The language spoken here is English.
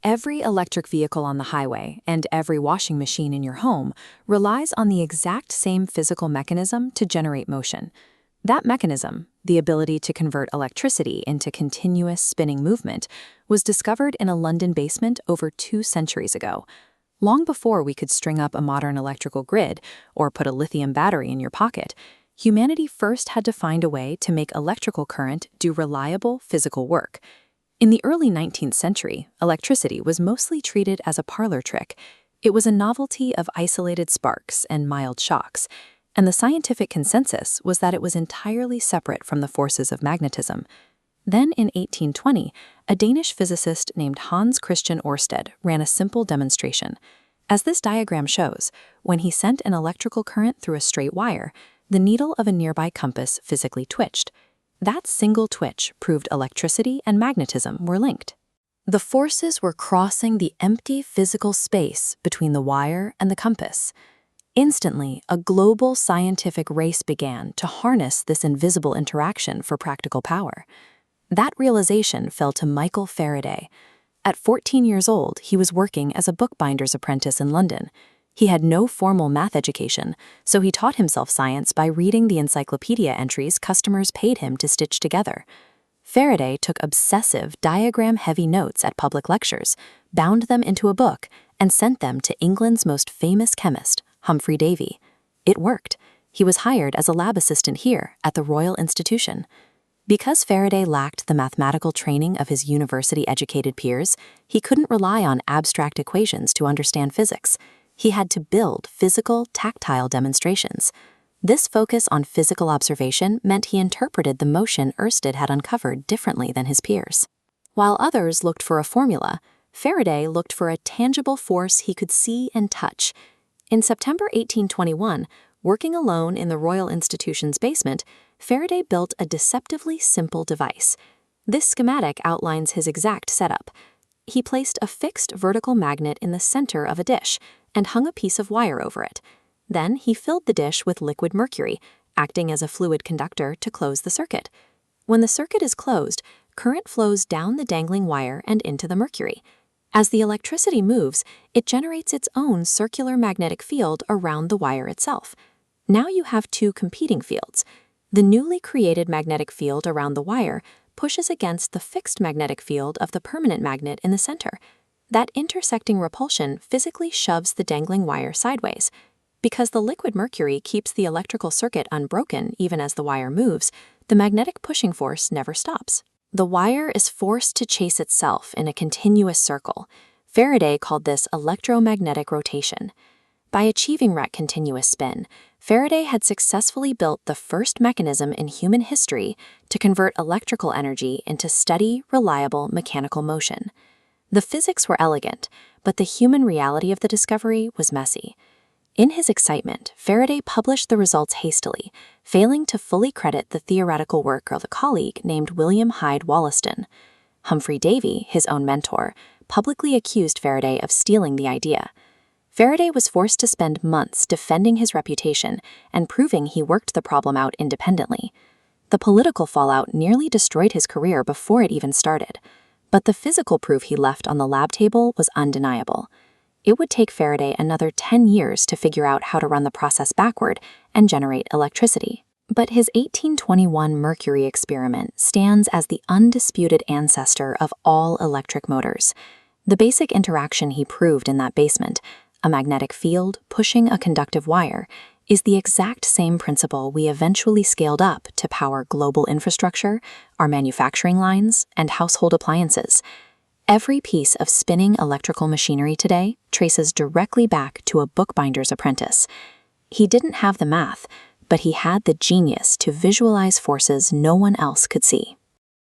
Every electric vehicle on the highway and every washing machine in your home relies on the exact same physical mechanism to generate motion. That mechanism, the ability to convert electricity into continuous spinning movement, was discovered in a London basement over 2 centuries ago. Long before we could string up a modern electrical grid or put a lithium battery in your pocket, humanity first had to find a way to make electrical current do reliable physical work. In the early 19th century, electricity was mostly treated as a parlor trick. It was a novelty of isolated sparks and mild shocks, and the scientific consensus was that it was entirely separate from the forces of magnetism. Then in 1820, a Danish physicist named Hans Christian Ørsted ran a simple demonstration. As this diagram shows, when he sent an electrical current through a straight wire, the needle of a nearby compass physically twitched. That single twitch proved electricity and magnetism were linked. The forces were crossing the empty physical space between the wire and the compass. Instantly, a global scientific race began to harness this invisible interaction for practical power. That realization fell to Michael Faraday. At 14 years old, he was working as a bookbinder's apprentice in London. He had no formal math education, so he taught himself science by reading the encyclopedia entries customers paid him to stitch together. Faraday took obsessive, diagram-heavy notes at public lectures, bound them into a book, and sent them to England's most famous chemist, Humphrey Davy. It worked. He was hired as a lab assistant here at the Royal Institution. Because Faraday lacked the mathematical training of his university-educated peers, he couldn't rely on abstract equations to understand physics. He had to build physical, tactile demonstrations. This focus on physical observation meant he interpreted the motion Ørsted had uncovered differently than his peers. While others looked for a formula, Faraday looked for a tangible force he could see and touch. In September 1821, working alone in the Royal Institution's basement, Faraday built a deceptively simple device. This schematic outlines his exact setup. He placed a fixed vertical magnet in the center of a dish and hung a piece of wire over it. Then he filled the dish with liquid mercury, acting as a fluid conductor to close the circuit. When the circuit is closed, current flows down the dangling wire and into the mercury. As the electricity moves, it generates its own circular magnetic field around the wire itself. Now you have 2 competing fields. The newly created magnetic field around the wire pushes against the fixed magnetic field of the permanent magnet in the center. That intersecting repulsion physically shoves the dangling wire sideways. Because the liquid mercury keeps the electrical circuit unbroken even as the wire moves, the magnetic pushing force never stops. The wire is forced to chase itself in a continuous circle. Faraday called this electromagnetic rotation. By achieving that continuous spin, Faraday had successfully built the first mechanism in human history to convert electrical energy into steady, reliable mechanical motion. The physics were elegant, but the human reality of the discovery was messy. In his excitement, Faraday published the results hastily, failing to fully credit the theoretical work of a colleague named William Hyde Wollaston. Humphrey Davy, his own mentor, publicly accused Faraday of stealing the idea. Faraday was forced to spend months defending his reputation and proving he worked the problem out independently. The political fallout nearly destroyed his career before it even started, but the physical proof he left on the lab table was undeniable. It would take Faraday another 10 years to figure out how to run the process backward and generate electricity. But his 1821 mercury experiment stands as the undisputed ancestor of all electric motors. The basic interaction he proved in that basement, a magnetic field pushing a conductive wire, is the exact same principle we eventually scaled up to power global infrastructure, our manufacturing lines, and household appliances. Every piece of spinning electrical machinery today traces directly back to a bookbinder's apprentice. He didn't have the math, but he had the genius to visualize forces no one else could see.